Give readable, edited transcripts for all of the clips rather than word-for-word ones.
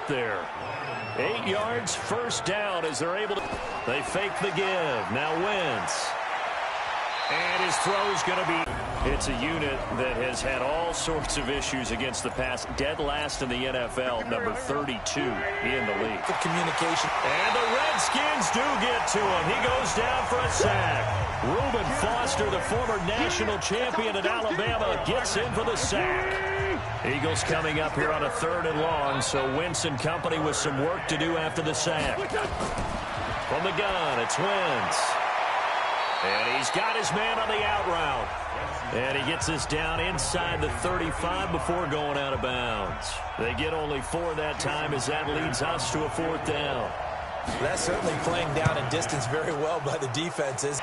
got there. 8 yards, first down as they're able to. They fake the give. Now Wentz. And his throw's going to be. It's a unit that has had all sorts of issues against the pass. Dead last in the NFL, number 32 in the league. The communication. And the Redskins do get to him. He goes down for a sack. Reuben Foster, the former national champion at Alabama, gets in for the sack. Eagles coming up here on a 3rd and long, so Wentz and company with some work to do after the sack. From the gun, it's Wentz. And he's got his man on the out route. And he gets us down inside the 35 before going out of bounds. They get only 4 that time as that leads us to a 4th down. That's certainly playing down and distance very well by the defenses.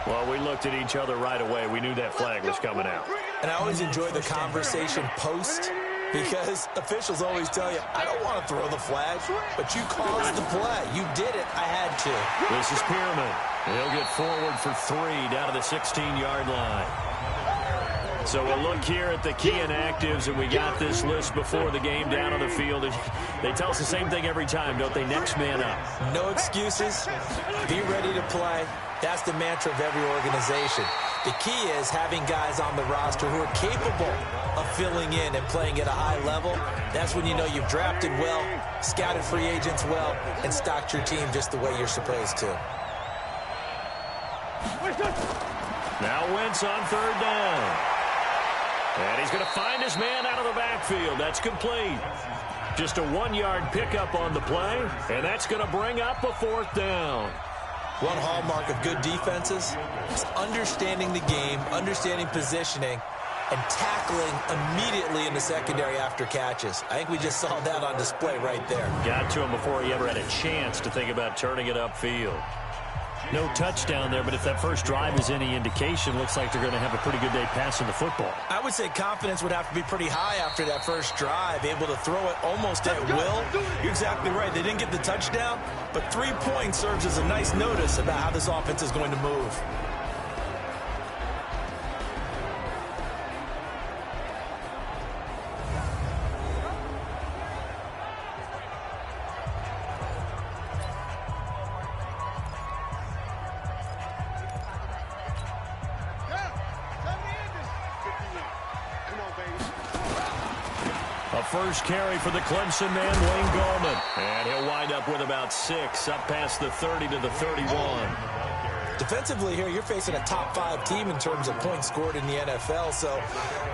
Well, we looked at each other right away. We knew that flag was coming out. And I always enjoy the conversation post, because officials always tell you, I don't want to throw the flag, but you caused the play. You did it. I had to. This is Pierman. He'll get forward for 3 down to the 16-yard line. So we'll look here at the key inactives, and we got this list before the game down on the field. They tell us the same thing every time, don't they? Next man up. No excuses. Be ready to play. That's the mantra of every organization. The key is having guys on the roster who are capable of filling in and playing at a high level. That's when you know you've drafted well, scouted free agents well, and stocked your team just the way you're supposed to. Now Wentz on 3rd down. And he's going to find his man out of the backfield. That's complete. Just a 1-yard pickup on the play, and that's going to bring up a 4th down. One hallmark of good defenses is understanding the game, understanding positioning, and tackling immediately in the secondary after catches. I think we just saw that on display right there. Got to him before he ever had a chance to think about turning it upfield. No touchdown there, but if that first drive is any indication, looks like they're going to have a pretty good day passing the football. I would say confidence would have to be pretty high after that first drive, able to throw it almost at will. You're exactly right. They didn't get the touchdown, but 3 points serves as a nice notice about how this offense is going to move. First carry for the Clemson man, Wayne Gallman. And he'll wind up with about 6, up past the 30 to the 31. Defensively here, you're facing a top 5 team in terms of points scored in the NFL. So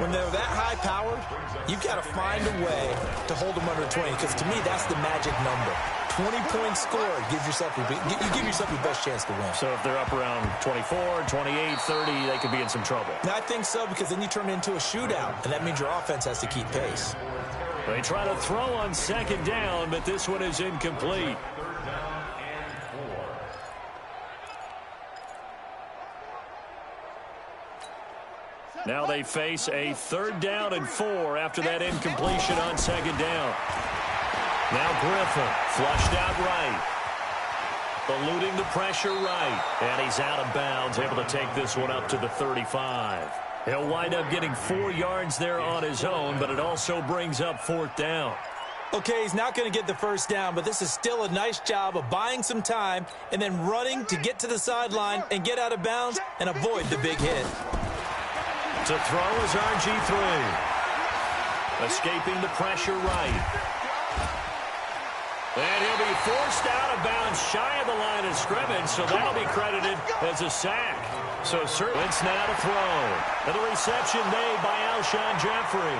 when they're that high-powered, you've got to find a way to hold them under 20. Because to me, that's the magic number. 20 points scored gives yourself you give yourself your best chance to win. So if they're up around 24, 28, 30, they could be in some trouble. And I think so, because then you turn it into a shootout, and that means your offense has to keep pace. They try to throw on 2nd down, but this one is incomplete. Now they face a 3rd down and 4 after that incompletion on 2nd down. Now Griffin flushed out right. Eluding the pressure right. And he's out of bounds, able to take this one up to the 35. He'll wind up getting 4 yards there on his own, but it also brings up 4th down. Okay, he's not going to get the first down, but this is still a nice job of buying some time and then running to get to the sideline and get out of bounds and avoid the big hit. To throw is RG3. Escaping the pressure right. And he'll be forced out of bounds shy of the line of scrimmage, so that'll be credited as a sack. So Wentz now to throw. And the reception made by Alshon Jeffrey.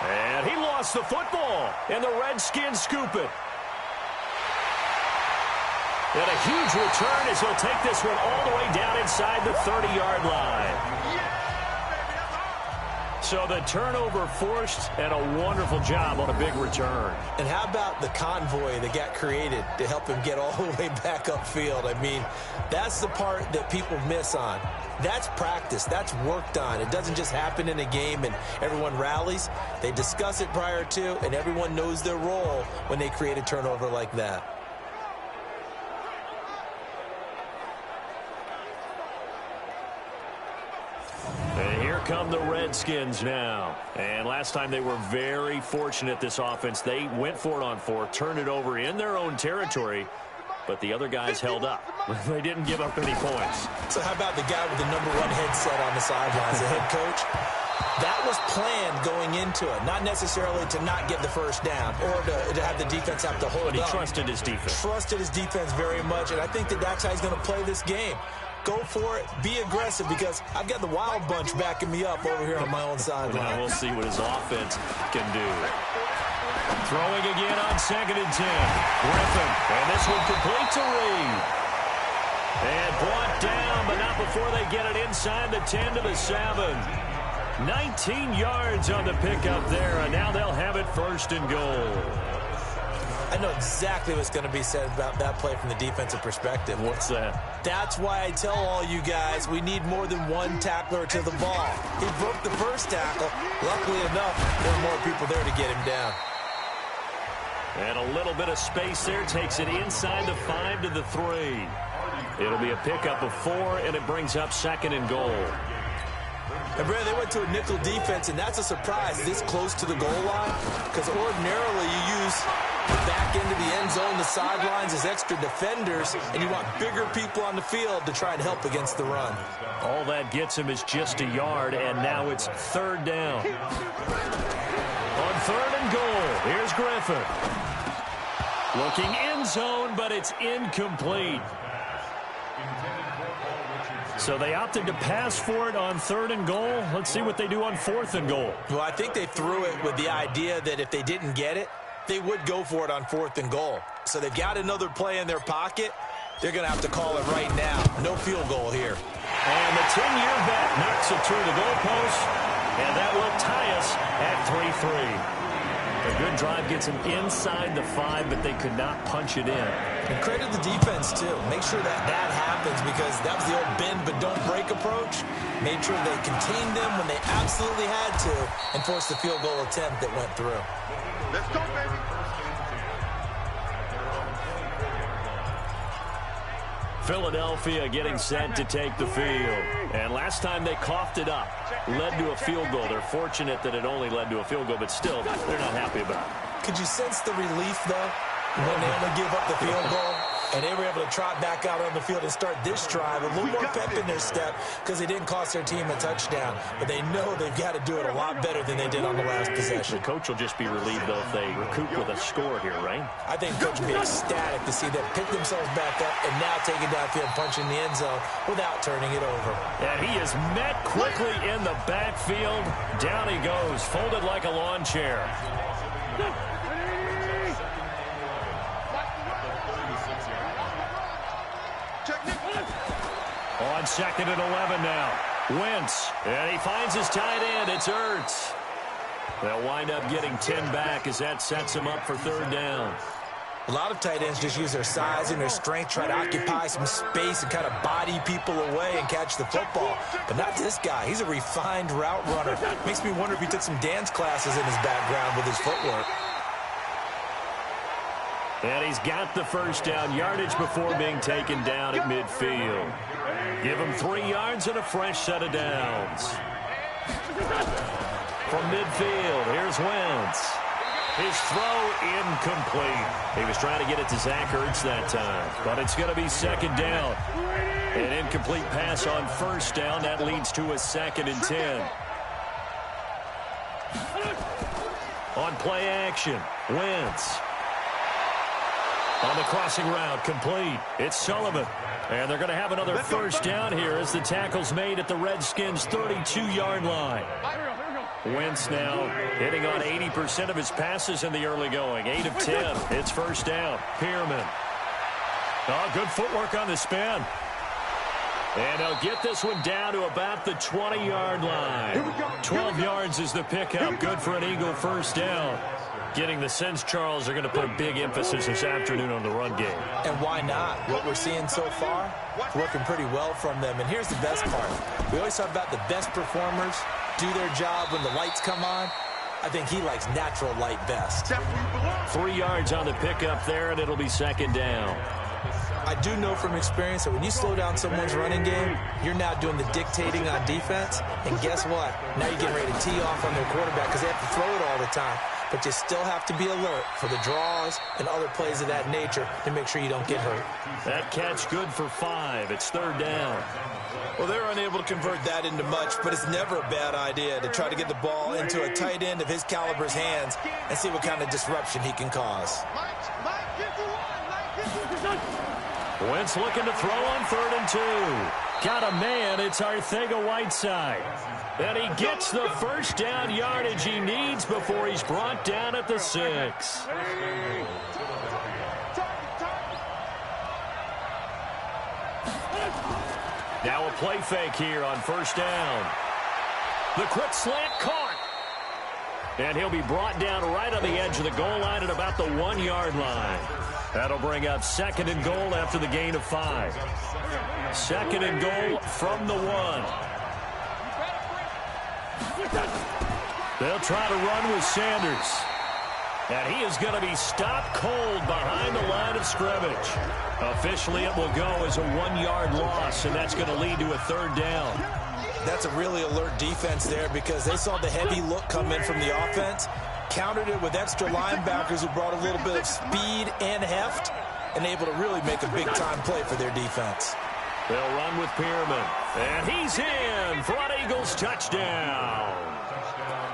And he lost the football, and the Redskins scoop it. And a huge return as he'll take this one all the way down inside the 30-yard line. So the turnover forced, and a wonderful job on a big return. And how about the convoy that got created to help him get all the way back upfield? I mean, that's the part that people miss on. That's practice. That's worked on. It doesn't just happen in a game and everyone rallies. They discuss it prior to, and everyone knows their role when they create a turnover like that. come the Redskins now. And last time they were very fortunate, this offense. They went for it on 4, turned it over in their own territory, but the other guys held up. They didn't give up any points. So how about the guy with the #1 headset on the sidelines, the head coach? That was planned going into it, not necessarily to not get the first down or to have the defense have to hold But he up. trusted his defense. Trusted his defense very much, and I think that's how he's going to play this game. Go for it. Be aggressive, because I've got the wild bunch backing me up over here on my own sideline. Now we'll see what his offense can do. Throwing again on 2nd and 10. Griffin, and this one complete to Reed. And brought down, but not before they get it inside the 10 to the 7. 19 yards on the pickup there, and now they'll have it 1st and goal. I know exactly what's going to be said about that play from the defensive perspective. What's that? That's why I tell all you guys we need more than one tackler to the ball. He broke the first tackle. Luckily enough, there were more people there to get him down. And a little bit of space there takes it inside the 5 to the 3. It'll be a pickup of 4, and it brings up 2nd and goal. And, Brad, they went to a nickel defense, and that's a surprise this close to the goal line, because ordinarily you use the back end of the end zone, the sidelines as extra defenders, and you want bigger people on the field to try and help against the run. All that gets him is just a yard, and now it's 3rd down. On 3rd and goal, here's Griffin. Looking end zone, but it's incomplete. So they opted to pass for it on 3rd and goal. Let's see what they do on 4th and goal. Well, I think they threw it with the idea that if they didn't get it, they would go for it on 4th and goal. So they've got another play in their pocket. They're going to have to call it right now. No field goal here. And the 10-year vet knocks it through the goalpost, and that will tie us at 3-3. A good drive gets them inside the 5, but they could not punch it in. And credit the defense, too. Make sure that happens, because that was the old bend but don't break approach. Made sure they contained them when they absolutely had to and forced the field goal attempt that went through. Let's go, baby. Philadelphia getting set to take the field. And last time they coughed it up, led to a field goal. They're fortunate that it only led to a field goal, but still, they're not happy about it. Could you sense the relief, though, when they only give up the field goal? And they were able to trot back out on the field and start this drive. A little more pep in their step, because they didn't cost their team a touchdown. But they know they've got to do it a lot better than they did on the last possession. The coach will just be relieved, though, if they recoup with a score here, right? I think the coach will be ecstatic to see them pick themselves back up and now take it downfield, punch in the end zone without turning it over. And he is met quickly in the backfield. Down he goes, folded like a lawn chair. On 2nd and 11 now. Wentz, and he finds his tight end. It's Ertz. They'll wind up getting 10 back as that sets him up for 3rd down. A lot of tight ends just use their size and their strength, try to occupy some space and kind of body people away and catch the football. But not this guy. He's a refined route runner. Makes me wonder if he took some dance classes in his background with his footwork. And he's got the 1st down, yardage before being taken down at midfield. Give him 3 yards and a fresh set of downs. From midfield, here's Wentz. His throw incomplete. He was trying to get it to Zach Ertz that time, but it's going to be 2nd down. An incomplete pass on 1st down. That leads to a 2nd and 10. On play action, Wentz. On the crossing route, complete. It's Sullivan. And they're going to have another 1st down here as the tackle's made at the Redskins' 32-yard line. Wentz now hitting on 80% of his passes in the early going. 8 of 10. It's 1st down. Pearman. Oh, good footwork on the spin. And they'll get this one down to about the 20-yard line. 12 yards is the pickup. Good for an Eagle 1st down. Getting the sense, Charles, are going to put a big emphasis this afternoon on the run game. And why not? What we're seeing so far, working pretty well from them. And here's the best part. We always talk about the best performers do their job when the lights come on. I think he likes natural light best. 3 yards on the pickup there, and it'll be 2nd down. I do know from experience that when you slow down someone's running game, you're now doing the dictating on defense. And guess what? Now you're getting ready to tee off on their quarterback because they have to throw it all the time. But you still have to be alert for the draws and other plays of that nature to make sure you don't get hurt. That catch good for 5. It's 3rd down. Well, they're unable to convert that into much, but it's never a bad idea to try to get the ball into a tight end of his caliber's hands and see what kind of disruption he can cause. Wentz looking to throw on 3rd and 2. Got a man. It's Arcega-Whiteside. And he gets the first down yardage he needs before he's brought down at the 6. Now a play fake here on 1st down. The quick slant caught. And he'll be brought down right on the edge of the goal line at about the 1-yard line. That'll bring up 2nd and goal after the gain of 5. 2nd and goal from the 1. They'll try to run with Sanders. And he is going to be stopped cold behind the line of scrimmage. Officially, it will go as a 1-yard loss, and that's going to lead to a 3rd down. That's a really alert defense there because they saw the heavy look come in from the offense, countered it with extra linebackers who brought a little bit of speed and heft, and able to really make a big-time play for their defense. They'll run with Pearman. And he's in for an Eagles touchdown.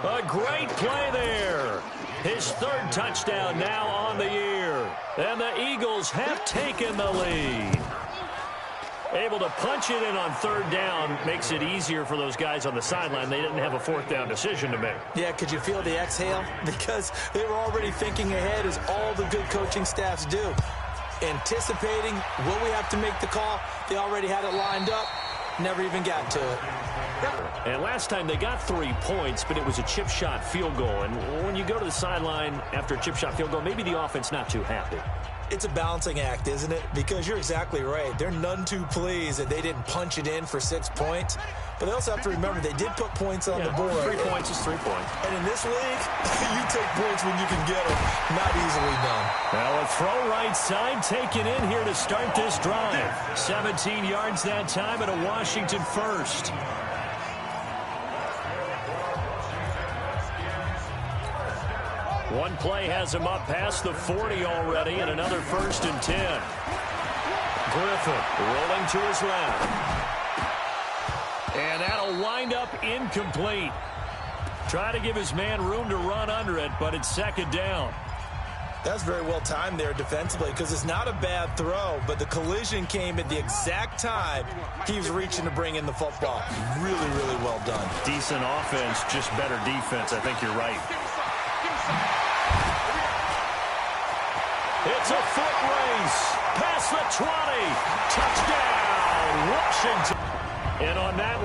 A great play there. His 3rd touchdown now on the year. And the Eagles have taken the lead. Able to punch it in on 3rd down makes it easier for those guys on the sideline. They didn't have a 4th down decision to make. Yeah, could you feel the exhale? Because they were already thinking ahead, as all the good coaching staffs do. Anticipating, will we have to make the call? They already had it lined up. Never even got to it. And last time they got 3 points, but it was a chip shot field goal. And when you go to the sideline after a chip shot field goal, maybe the offense not too happy. It's a balancing act, isn't it? Because you're exactly right. They're none too pleased that they didn't punch it in for 6 points. But they also have to remember they did put points on the board. 3 points is 3 points. And in this league, you take points when you can get them. Not easily done. Well, a throw right side taken in here to start this drive. 17 yards that time and a Washington first. One play has him up past the 40 already, and another 1st and 10. Griffin rolling to his left. And that'll wind up incomplete. Try to give his man room to run under it, but it's 2nd down. That's very well timed there defensively because it's not a bad throw, but the collision came at the exact time he was reaching to bring in the football. Really, really well done. Decent offense, just better defense. I think you're right. It's a foot race. Past the 20. Touchdown, Washington. And on that